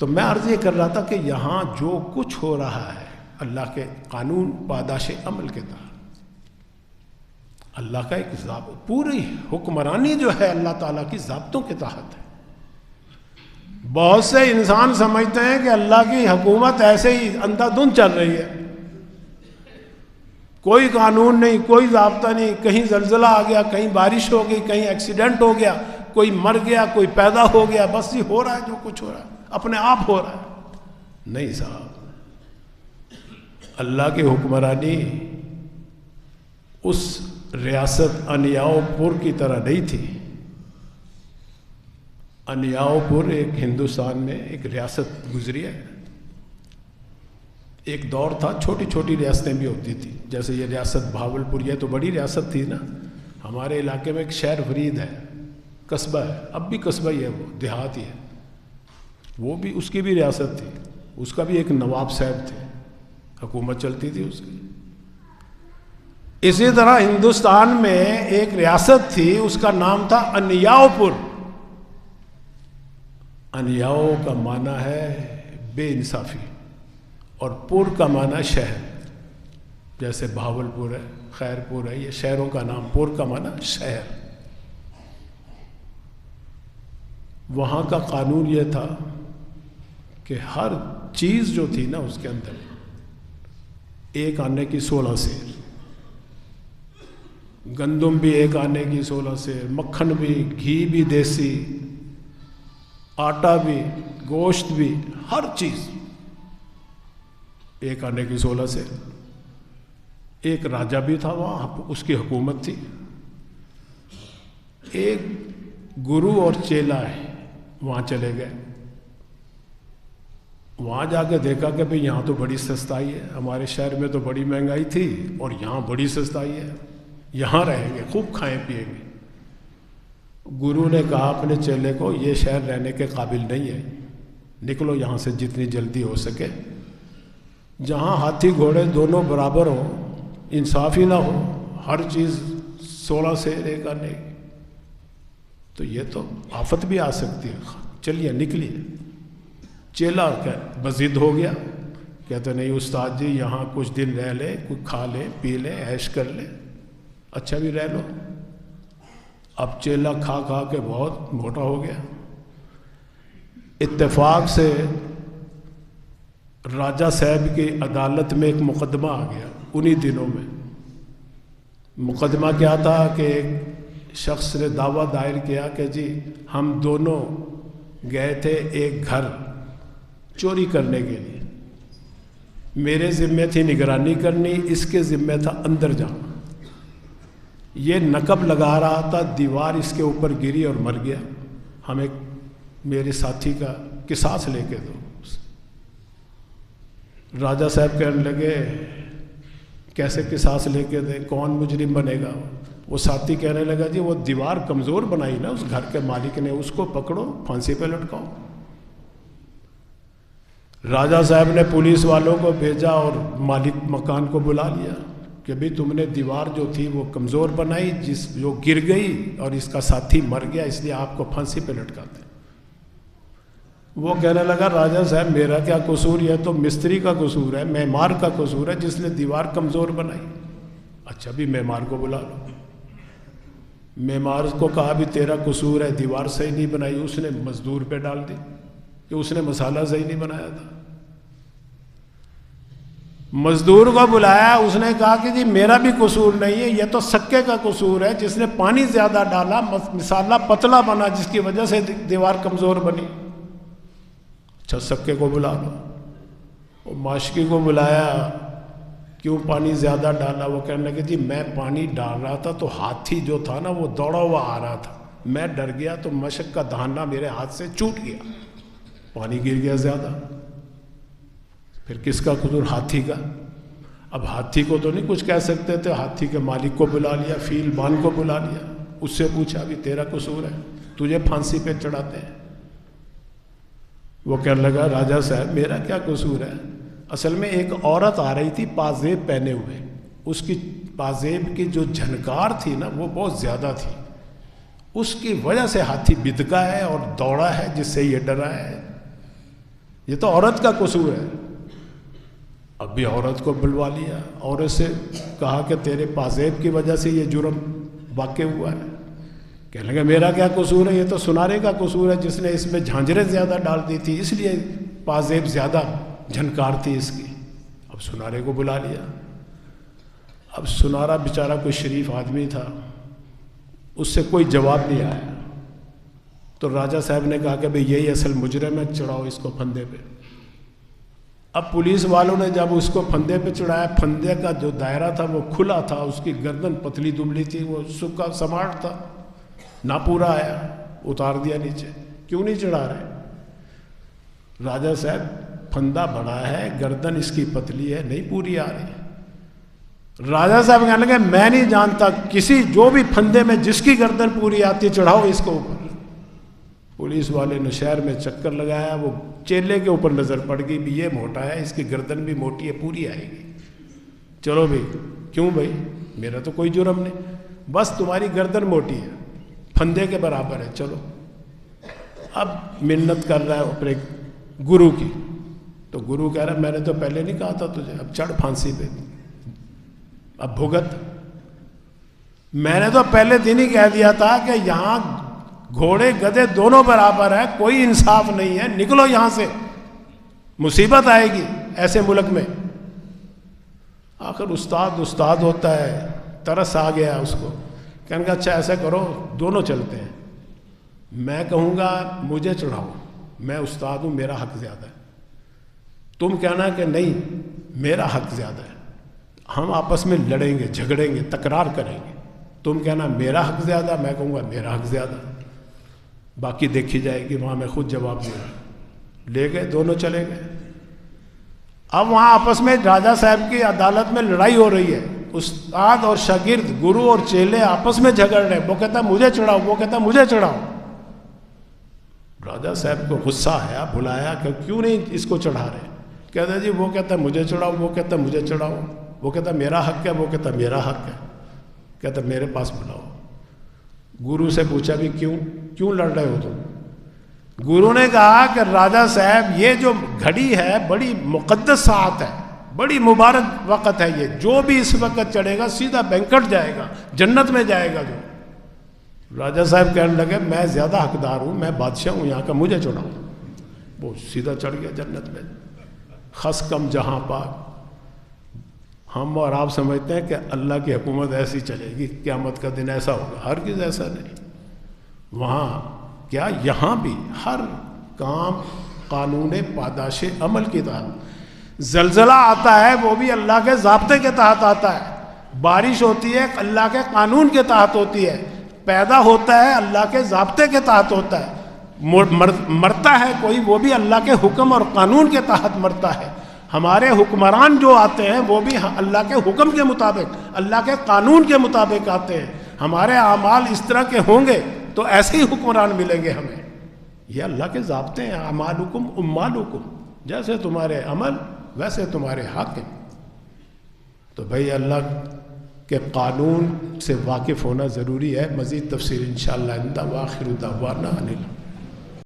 तो मैं अर्ज ये कर रहा था कि यहाँ जो कुछ हो रहा है अल्लाह के कानून पादाश अमल के तहत, अल्लाह का एक पूरी हुक्मरानी जो है अल्लाह ताला की ज़ाब्तों के तहत है। बहुत से इंसान समझते हैं कि अल्लाह की हुकूमत ऐसे ही अंधाधुंध चल रही है, कोई कानून नहीं, कोई ज़ाब्ता नहीं, कहीं जलजला आ गया, कहीं बारिश हो गई, कहीं एक्सीडेंट हो गया, कोई मर गया, कोई पैदा हो गया, बस ये हो रहा है, जो कुछ हो रहा है अपने आप हो रहा है। नहीं साहब, अल्लाह की हुक्मरानी उस रियासत अनियाओपुर की तरह नहीं थी। अनियाओपुर एक हिंदुस्तान में एक रियासत गुजरी है। एक दौर था छोटी छोटी रियासतें भी होती थी, जैसे ये रियासत भावलपुर, ये तो बड़ी रियासत थी ना। हमारे इलाके में एक शहर फरीद है, कस्बा है, अब भी कस्बा ही है, वो देहात ही है, वो भी उसकी भी रियासत थी, उसका भी एक नवाब साहब थे, हुकूमत चलती थी उसकी। इसी तरह हिंदुस्तान में एक रियासत थी, उसका नाम था अनियाओपुर। अनियाओ का माना है बेइंसाफी और पुर का माना शहर, जैसे भावलपुर है, खैरपुर है, ये शहरों का नाम। पुर का माना शहर। वहाँ का कानून ये था कि हर चीज़ जो थी ना उसके अंदर एक आने की 16 सेर, गंदुम भी एक आने की 16 सेर, मक्खन भी, घी भी देसी, आटा भी, गोश्त भी, हर चीज़ एक आने की 16 सेर। एक राजा भी था वहाँ, उसकी हुकूमत थी। एक गुरु और चेला है, वहाँ चले गए। वहाँ जाके देखा कि भाई यहाँ तो बड़ी सस्ताई है, हमारे शहर में तो बड़ी महंगाई थी और यहाँ बड़ी सस्ताई है, यहाँ रहेंगे, खूब खाएं पिएंगे। गुरु ने कहा अपने चेले को, ये शहर रहने के काबिल नहीं है, निकलो यहाँ से जितनी जल्दी हो सके। जहाँ हाथी घोड़े दोनों बराबर हो, इंसाफ ही ना हो, हर चीज़ 16 सेर एक आने की, तो ये तो आफत भी आ सकती है। चलिए निकलिए। चेला बज़िद हो गया, कहते नहीं उस्ताद जी यहाँ कुछ दिन रह ले, कुछ खा ले पी ले, ऐश कर ले, अच्छा भी रह लो। अब चेला खा खा के बहुत मोटा हो गया। इत्तेफाक से राजा साहब की अदालत में एक मुकदमा आ गया उन्हीं दिनों में। मुकदमा क्या था कि एक शख्स ने दावा दायर किया कि जी हम दोनों गए थे एक घर चोरी करने के लिए, मेरे ज़िम्मे थी निगरानी करनी, इसके ज़िम्मे था अंदर जाना। ये नकब लगा रहा था, दीवार इसके ऊपर गिरी और मर गया। हमें मेरे साथी का किसास लेके दो। राजा साहब कहने लगे कैसे किसास लेके दे, कौन मुजरिम बनेगा? वो साथी कहने लगा जी वो दीवार कमज़ोर बनाई ना उस घर के मालिक ने, उसको पकड़ो फांसी पे लटकाओ। राजा साहब ने पुलिस वालों को भेजा और मालिक मकान को बुला लिया कि भाई तुमने दीवार जो थी वो कमज़ोर बनाई, जो गिर गई और इसका साथी मर गया, इसलिए आपको फांसी पे लटकाते। वो कहने लगा राजा साहब मेरा क्या कसूर, यह तो मिस्त्री का कसूर है, मेमार का कसूर है जिसने दीवार कमज़ोर बनाई। अच्छा भी मेमार को बुला लो। मेमार को कहा भी तेरा कसूर है, दीवार सही नहीं बनाई। उसने मजदूर पे डाल दी कि उसने मसाला सही नहीं बनाया था। मजदूर को बुलाया, उसने कहा कि जी मेरा भी कसूर नहीं है, यह तो सक्के का कसूर है जिसने पानी ज़्यादा डाला, मसाला पतला बना जिसकी वजह से दीवार कमज़ोर बनी। अच्छा सक्के को बुला लो। वो माशकी को बुलाया, क्यों पानी ज़्यादा डाला? वो कहने लगे जी मैं पानी डाल रहा था तो हाथी जो था ना वो दौड़ा हुआ आ रहा था, मैं डर गया तो मशक का दाना मेरे हाथ से छूट गया, पानी गिर गया ज़्यादा। फिर किसका कसूर? हाथी का। अब हाथी को तो नहीं कुछ कह सकते थे, हाथी के मालिक को बुला लिया, फीलबान को बुला लिया, उससे पूछा भी तेरा कसूर है, तुझे फांसी पे चढ़ाते हैं। वो कहने लगा राजा साहब मेरा क्या कसूर है, असल में एक औरत आ रही थी पाजेब पहने हुए, उसकी पाजेब की जो झनकार थी ना वो बहुत ज़्यादा थी, उसकी वजह से हाथी बिदका है और दौड़ा है जिससे ये डरा है। ये तो औरत का कसूर है। अब भी औरत को बुलवा लिया, औरत से कहा कि तेरे पाजेब की वजह से ये जुर्म वाक़ हुआ है। कहने लगे मेरा क्या कसूर है, ये तो सुनारे का कसूर है, जिसने इसमें झांझरें ज़्यादा डाल दी थी इसलिए पाजेब ज़्यादा झनकार थी इसकी। अब सुनारे को बुला लिया। अब सुनारा बेचारा कोई शरीफ आदमी था, उससे कोई जवाब नहीं आया। तो राजा साहब ने कहा कि भाई यही असल मुजरिम है, चढ़ाओ इसको फंदे पे। अब पुलिस वालों ने जब उसको फंदे पे चढ़ाया, फंदे का जो दायरा था वो खुला था, उसकी गर्दन पतली दुबली थी, वो सूखा समाट था, ना पूरा आया, उतार दिया नीचे। क्यों नहीं चढ़ा रहे? राजा साहब फंदा बड़ा है, गर्दन इसकी पतली है, नहीं पूरी आ रही। राजा साहब कहने लगे मैं नहीं जानता, किसी जो भी फंदे में जिसकी गर्दन पूरी आती चढ़ाओ इसको ऊपर। पुलिस वाले ने शहर में चक्कर लगाया, वो चेले के ऊपर नज़र पड़ गई भी ये मोटा है, इसकी गर्दन भी मोटी है, पूरी आएगी। चलो भाई, क्यों भाई, मेरा तो कोई जुर्म नहीं, बस तुम्हारी गर्दन मोटी है, फंदे के बराबर है, चलो। अब मिन्नत कर रहा है अपने गुरु की, तो गुरु कह रहा है मैंने तो पहले नहीं कहा था तुझे, अब चढ़ फांसी पे, अब भुगत। मैंने तो पहले दिन ही कह दिया था कि यहाँ घोड़े गधे दोनों बराबर है, कोई इंसाफ नहीं है, निकलो यहां से, मुसीबत आएगी ऐसे मुल्क में। आखिर उस्ताद होता है, तरस आ गया उसको, कहने का अच्छा ऐसा करो दोनों चलते हैं, मैं कहूँगा मुझे चढ़ाओ, मैं उस्ताद हूँ, मेरा हक ज़्यादा है, तुम कहना कि नहीं मेरा हक ज़्यादा है, हम आपस में लड़ेंगे, झगड़ेंगे, तकरार करेंगे, तुम कहना मेरा हक ज़्यादा, मैं कहूँगा मेरा हक ज़्यादा, बाकी देखी जाएगी, वहाँ मैं खुद जवाब दूँगा। ले गए, दोनों चले गए। अब वहाँ आपस में राजा साहब की अदालत में लड़ाई हो रही है, उस्ताद और शागिर्द, गुरु और चेले आपस में झगड़ रहे, वो कहता मुझे चढ़ाओ, वो कहता मुझे चढ़ाओ। राजा साहब को गुस्सा आया, बुलाया कि क्यों नहीं इसको चढ़ा रहे? कहता जी वो कहता मुझे चढ़ाओ, वो कहता मुझे चढ़ाओ, वो कहता मेरा हक है, वो कहता मेरा हक है। कहता मेरे पास बुलाओ। गुरु से पूछा भी क्यों लड़ रहे हो तुम? गुरु ने कहा कि राजा साहब ये जो घड़ी है बड़ी मुकद्दस सात है, बड़ी मुबारक वक़्त है, ये जो भी इस वक़्त चढ़ेगा सीधा बैंकट जाएगा, जन्नत में जाएगा। जो राजा साहब कहने लगे मैं ज़्यादा हकदार हूँ, मैं बादशाह हूँ यहाँ का, मुझे चढ़ाओ। वो सीधा चढ़ गया जन्नत में, खस कम जहाँ पाक। हम और आप समझते हैं कि अल्लाह की हुकूमत ऐसी चलेगी, क़यामत का दिन ऐसा होगा, हर किसी ऐसा नहीं। वहाँ क्या, यहाँ भी हर काम कानून पादाश अमल की तहत। जलजला आता है वो भी अल्लाह के ज़ाब्ते के तहत आता है, बारिश होती है अल्लाह के कानून के तहत होती है, पैदा होता है अल्लाह के ज़ाब्ते के तहत होता है, मरता है कोई वो भी अल्लाह के हुक्म और कानून के तहत मरता है। हमारे हुक्मरान जो आते हैं वो भी अल्लाह के हुक्म के मुताबिक, अल्लाह के कानून के मुताबिक आते हैं। हमारे आमाल इस तरह के होंगे तो ऐसे ही हुक्मरान मिलेंगे हमें। ये अल्लाह के ज़ाब्ते हैं, अमालुकुम उम्मालुकुम, जैसे तुम्हारे अमल वैसे तुम्हारे हाकिम। तो भाई अल्लाह के कानून से वाकिफ़ होना ज़रूरी है। मज़ीद तफसीर इंशाअल्लाह। आखिर दावाना अनिल